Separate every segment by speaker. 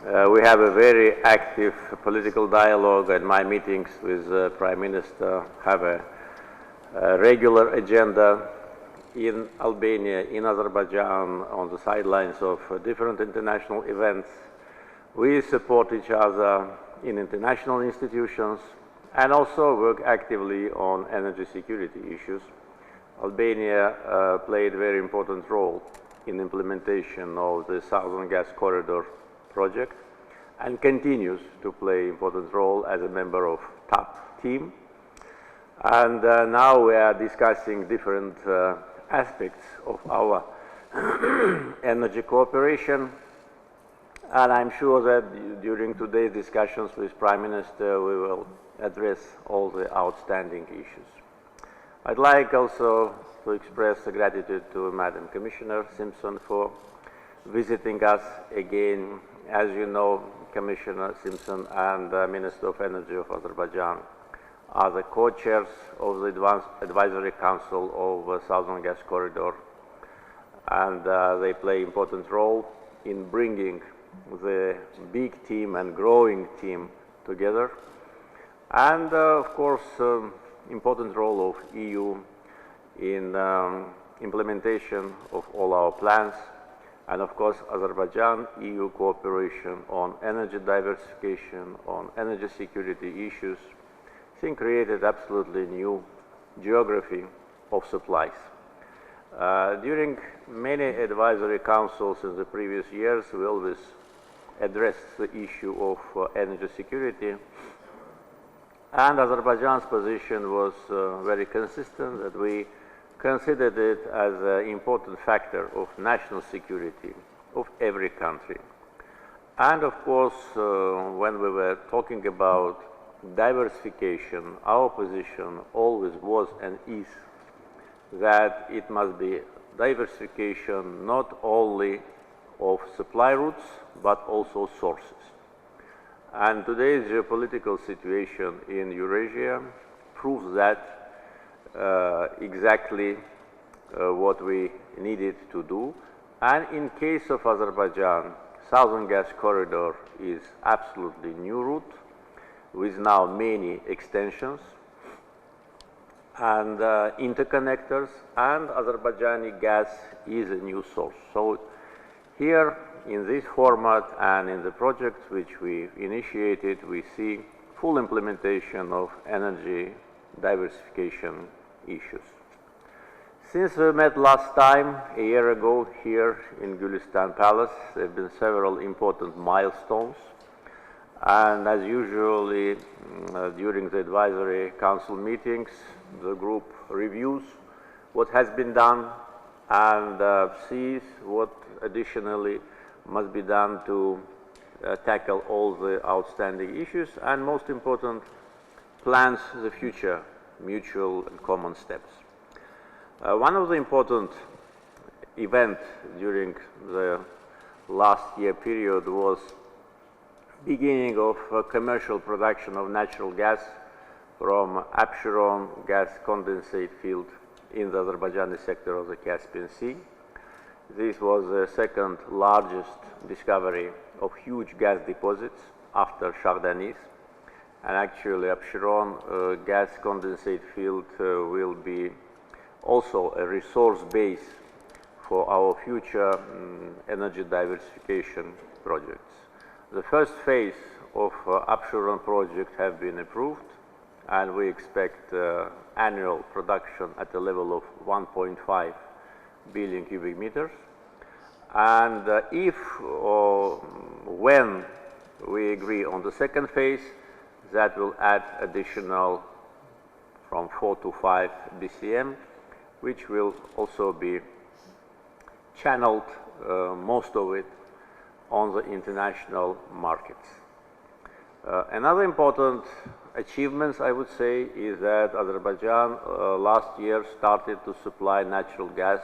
Speaker 1: We have a very active political dialogue, and my meetings with the Prime Minister have a regular agenda in Albania, in Azerbaijan, on the sidelines of different international events. We support each other in international institutions and also work actively on energy security issues. Albania played a very important role in implementation of the Southern Gas Corridor project and continues to play an important role as a member of TAP team. And now we are discussing different aspects of our energy cooperation. And I'm sure that during today's discussions with Prime Minister, we will address all the outstanding issues. I'd like also to express gratitude to Madam Commissioner Simpson for visiting us again. As you know, Commissioner Simpson and Minister of Energy of Azerbaijan are the co-chairs of the Advisory Council of Southern Gas Corridor, and they play an important role in bringing the big team and growing team together. And of course, important role of EU in implementation of all our plans, and of course Azerbaijan-EU cooperation on energy diversification, on energy security issues, I think created absolutely new geography of supplies. During many advisory councils in the previous years, we always addressed the issue of energy security, and Azerbaijan's position was very consistent, that we considered it as an important factor of national security of every country. And of course, when we were talking about diversification, our position always was and is that it must be diversification not only of supply routes, but also sources. And today's geopolitical situation in Eurasia proves that exactly what we needed to do. And in case of Azerbaijan, Southern Gas Corridor is absolutely new route with now many extensions and interconnectors, and Azerbaijani gas is a new source. So here in this format and in the projects which we initiated, we see full implementation of energy diversification issues. Since we met last time, a year ago, here in Gülistan Palace, there have been several important milestones. And as usually, during the advisory council meetings, the group reviews what has been done and sees what additionally must be done to tackle all the outstanding issues, and most important, plans the future mutual and common steps. One of the important events during the last year period was beginning of commercial production of natural gas from Absheron gas condensate field in the Azerbaijani sector of the Caspian Sea. This was the second largest discovery of huge gas deposits after Shahdanis. And actually, Absheron gas condensate field will be also a resource base for our future energy diversification projects. The first phase of Absheron project have been approved, and we expect annual production at a level of 1.5 billion cubic meters. And if or when we agree on the second phase, that will add additional from 4 to 5 BCM, which will also be channeled, most of it, on the international markets. Another important achievement, I would say, is that Azerbaijan last year started to supply natural gas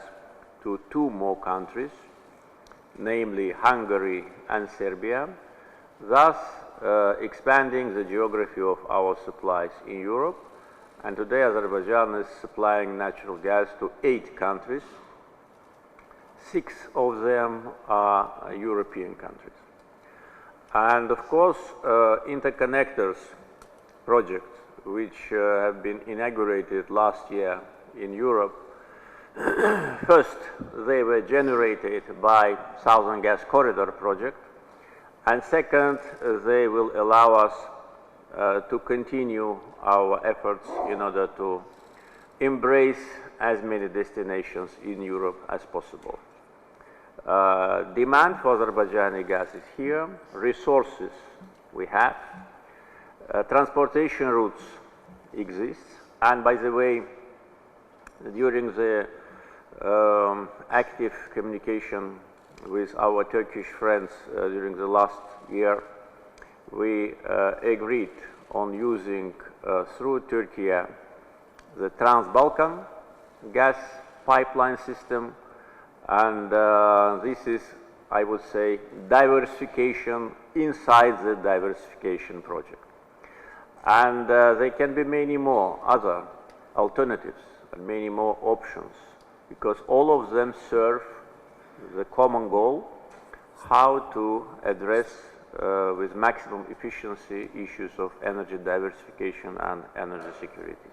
Speaker 1: to 2 more countries, namely Hungary and Serbia, thus expanding the geography of our supplies in Europe. And today Azerbaijan is supplying natural gas to 8 countries. 6 of them are European countries. And of course, interconnectors projects, which have been inaugurated last year in Europe. First, they were generated by Southern Gas Corridor project, and second, they will allow us to continue our efforts in order to embrace as many destinations in Europe as possible. Demand for Azerbaijani gas is here, resources we have, transportation routes exist, and by the way, during the active communication with our Turkish friends during the last year, we agreed on using through Turkey the Trans-Balkan gas pipeline system, and this is, I would say, diversification inside the diversification project. And there can be many more other alternatives and many more options, because all of them serve the common goal, how to address with maximum efficiency issues of energy diversification and energy security.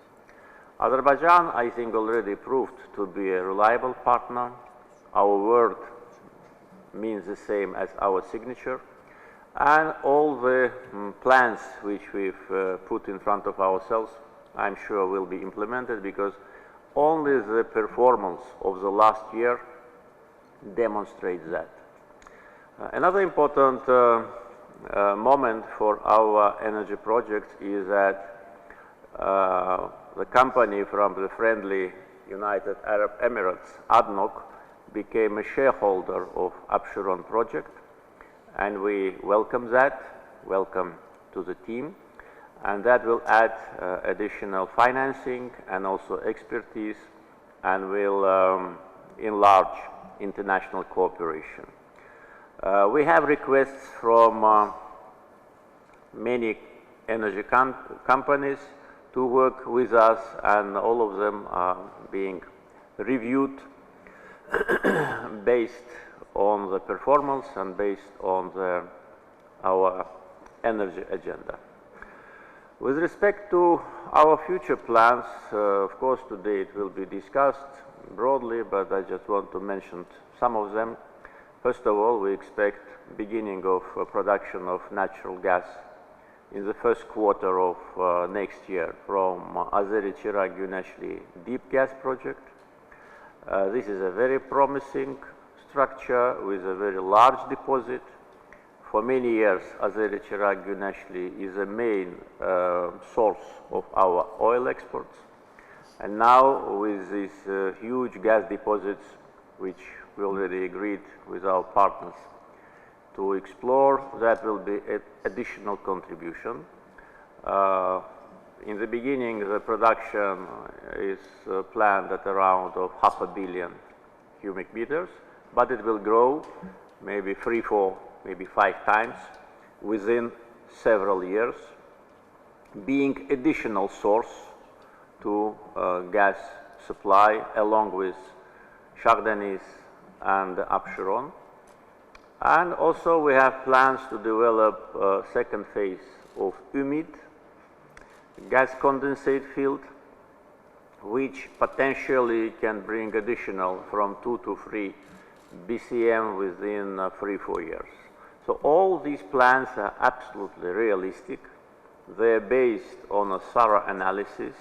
Speaker 1: Azerbaijan, I think, already proved to be a reliable partner. Our word means the same as our signature, and all the plans which we've put in front of ourselves, I'm sure will be implemented, because only the performance of the last year demonstrates that. Another important moment for our energy projects is that the company from the friendly United Arab Emirates, ADNOC, became a shareholder of Absheron project, and we welcome that, welcome to the team, and that will add additional financing and also expertise, and will enlarge international cooperation. We have requests from many energy companies to work with us, and all of them are being reviewed based on the performance and based on our energy agenda. With respect to our future plans, of course today it will be discussed broadly, but I just want to mention some of them. First of all, we expect beginning of production of natural gas in the first quarter of next year from Azeri-Chirag-Güneshli deep gas project. This is a very promising structure with a very large deposit. For many years, Azeri-Chirag-Güneshli is a main source of our oil exports. And now with these huge gas deposits, which we already agreed with our partners to explore, that will be an additional contribution. In the beginning, the production is planned at around 500 million cubic meters, but it will grow maybe 3, 4, maybe 5 times within several years, being additional source to gas supply along with Shah Deniz and Absheron. And also we have plans to develop a second phase of Ümit gas condensate field, which potentially can bring additional from 2 to 3 BCM within 3-4 years. So all these plans are absolutely realistic. They're based on a thorough analysis,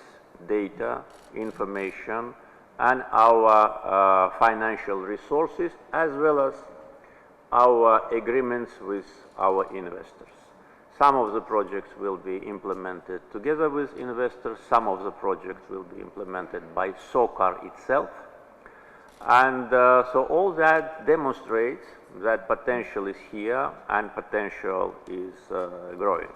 Speaker 1: data, information, and our financial resources, as well as our agreements with our investors. Some of the projects will be implemented together with investors. Some of the projects will be implemented by SOCAR itself. And so all that demonstrates that potential is here and potential is growing.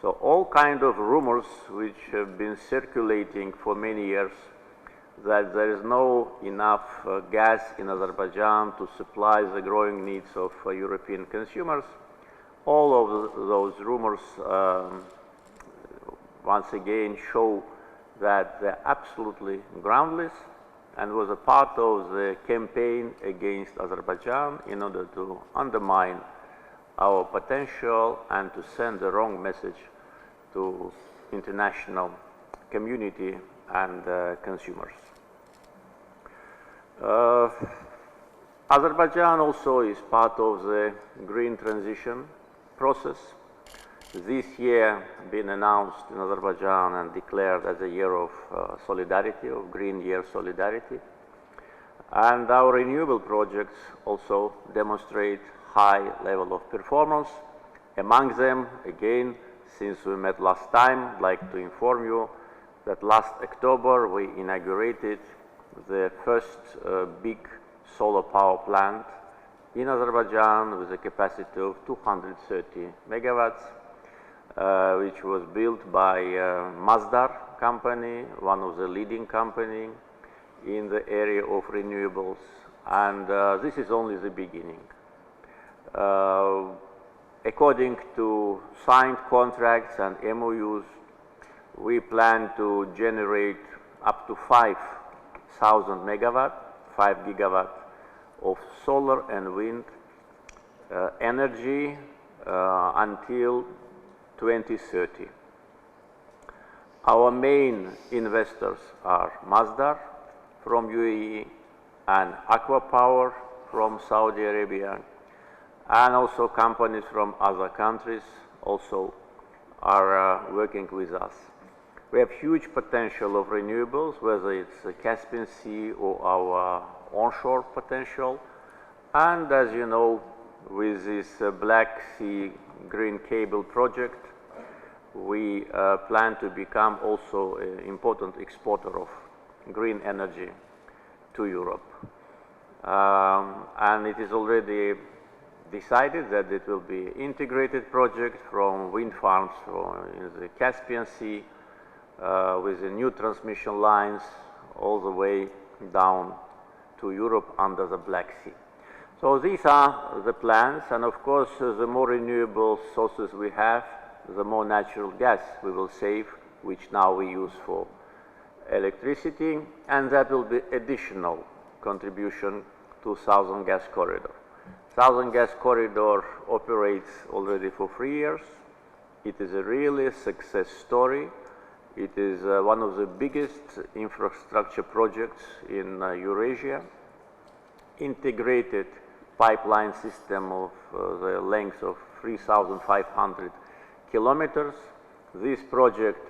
Speaker 1: So all kind of rumors which have been circulating for many years that there is no enough gas in Azerbaijan to supply the growing needs of European consumers, all of those rumors once again show that they're absolutely groundless and was a part of the campaign against Azerbaijan in order to undermine our potential and to send the wrong message to international community and consumers. Azerbaijan also is part of the green transition process. This year been announced in Azerbaijan and declared as a year of solidarity, of Green Year Solidarity. And our renewable projects also demonstrate high level of performance. Among them, again, since we met last time, I'd like to inform you that last October we inaugurated the first big solar power plant in Azerbaijan with a capacity of 230 megawatts, which was built by Masdar company, one of the leading companies in the area of renewables, and this is only the beginning. According to signed contracts and MOUs, we plan to generate up to 5,000 megawatt, 5 gigawatt of solar and wind energy until 2030. Our main investors are Masdar from UAE and Aqua Power from Saudi Arabia, and also companies from other countries also are working with us. We have huge potential of renewables, whether it's the Caspian Sea or our onshore potential. And as you know, with this Black Sea Green Cable project, we plan to become also an important exporter of green energy to Europe. And it is already decided that it will be integrated project from wind farms in the Caspian Sea with the new transmission lines all the way down to Europe under the Black Sea. So these are the plans, and of course the more renewable sources we have, the more natural gas we will save, which now we use for electricity, and that will be additional contribution to Southern Gas Corridor. Southern Gas Corridor operates already for 3 years. It is a really success story. It is one of the biggest infrastructure projects in Eurasia. Integrated pipeline system of the length of 3,500 kilometers. This project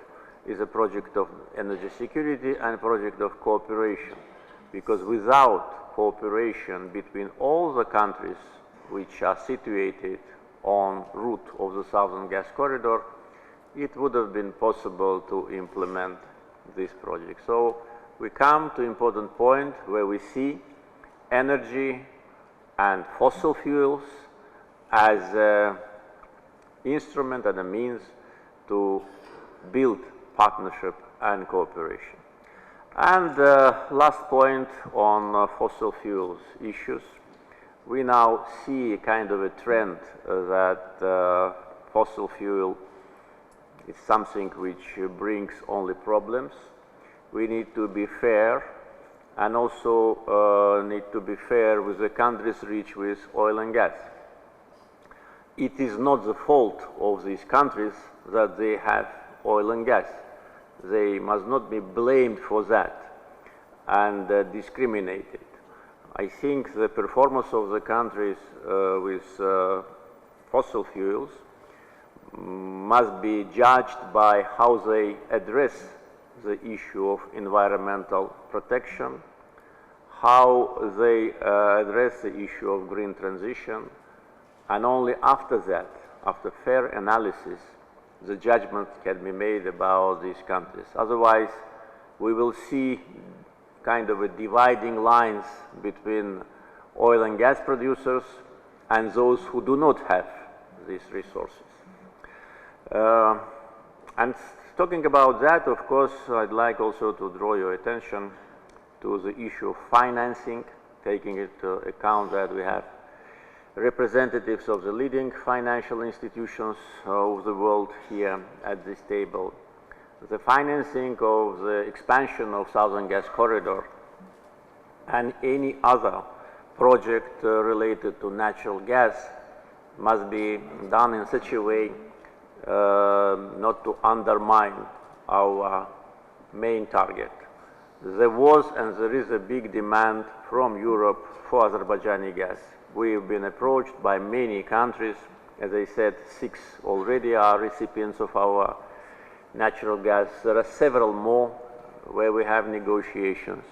Speaker 1: is a project of energy security and a project of cooperation, because without cooperation between all the countries which are situated on route of the Southern Gas Corridor, it would have been possible to implement this project. So we come to an important point where we see energy and fossil fuels as an instrument and a means to build partnership and cooperation. And last point on fossil fuels issues. We now see a kind of a trend that fossil fuel is something which brings only problems. We need to be fair, and also need to be fair with the countries rich with oil and gas. It is not the fault of these countries that they have oil and gas. They must not be blamed for that and discriminated. I think the performance of the countries with fossil fuels must be judged by how they address the issue of environmental protection, how they address the issue of green transition, and only after that, after fair analysis, the judgment can be made about these countries. Otherwise, we will see kind of a dividing lines between oil and gas producers and those who do not have these resources. And talking about that, of course, I'd like also to draw your attention to the issue of financing, taking into account that we have representatives of the leading financial institutions of the world here at this table. The financing of the expansion of Southern Gas Corridor and any other project related to natural gas must be done in such a way not to undermine our main target. There was and there is a big demand from Europe for Azerbaijani gas. We've been approached by many countries. As I said, 6 already are recipients of our natural gas. There are several more where we have negotiations.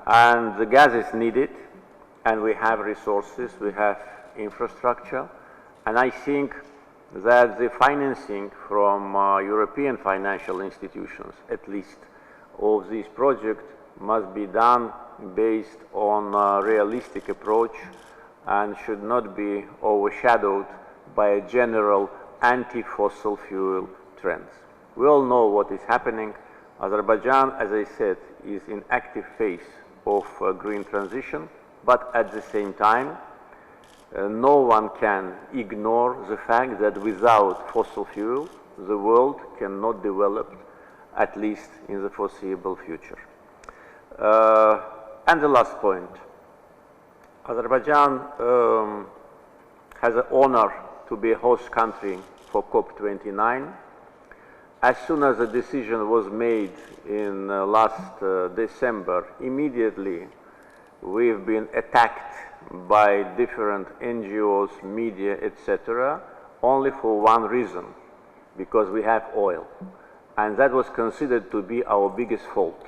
Speaker 1: And the gas is needed, and we have resources, we have infrastructure, and I think that the financing from European financial institutions, at least, of this project must be done based on a realistic approach and should not be overshadowed by a general anti-fossil fuel trends. We all know what is happening. Azerbaijan, as I said, is in active phase of green transition, but at the same time, no one can ignore the fact that without fossil fuel, the world cannot develop, at least in the foreseeable future. And the last point, Azerbaijan has the honor to be a host country for COP29. As soon as the decision was made in last December, immediately we've been attacked by different NGOs, media, etc., only for one reason, because we have oil. And that was considered to be our biggest fault.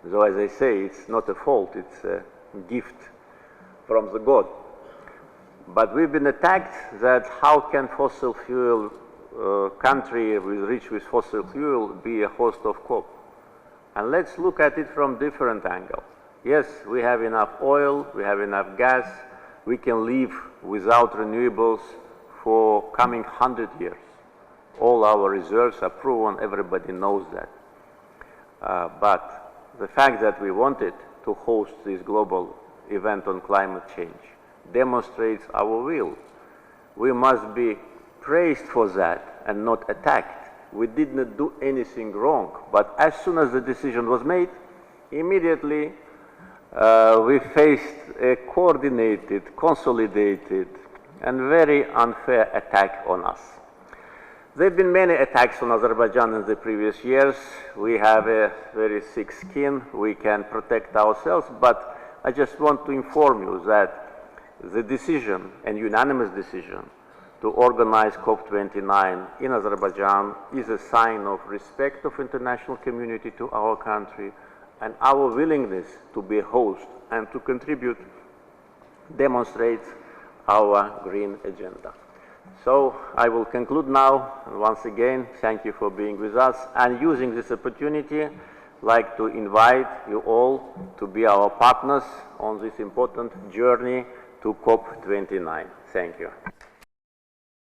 Speaker 1: Though, as I say, it's not a fault, it's a gift from the God. But we've been attacked that how can fossil fuel country rich with fossil fuel be a host of COP? And let's look at it from different angle. Yes, we have enough oil, we have enough gas, we can live without renewables for coming 100 years. All our reserves are proven, everybody knows that. But the fact that we wanted to host this global event on climate change demonstrates our will. We must be praised for that and not attacked. We did not do anything wrong, but as soon as the decision was made, immediately we faced a coordinated, consolidated, and very unfair attack on us. There have been many attacks on Azerbaijan in the previous years. We have a very thick skin. We can protect ourselves, but I just want to inform you that the decision, and unanimous decision, to organize COP29 in Azerbaijan is a sign of respect of international community to our country, and our willingness to be a host and to contribute demonstrates our green agenda. So I will conclude now. Once again, thank you for being with us, and using this opportunity, like to invite you all to be our partners on this important journey to COP29. Thank you.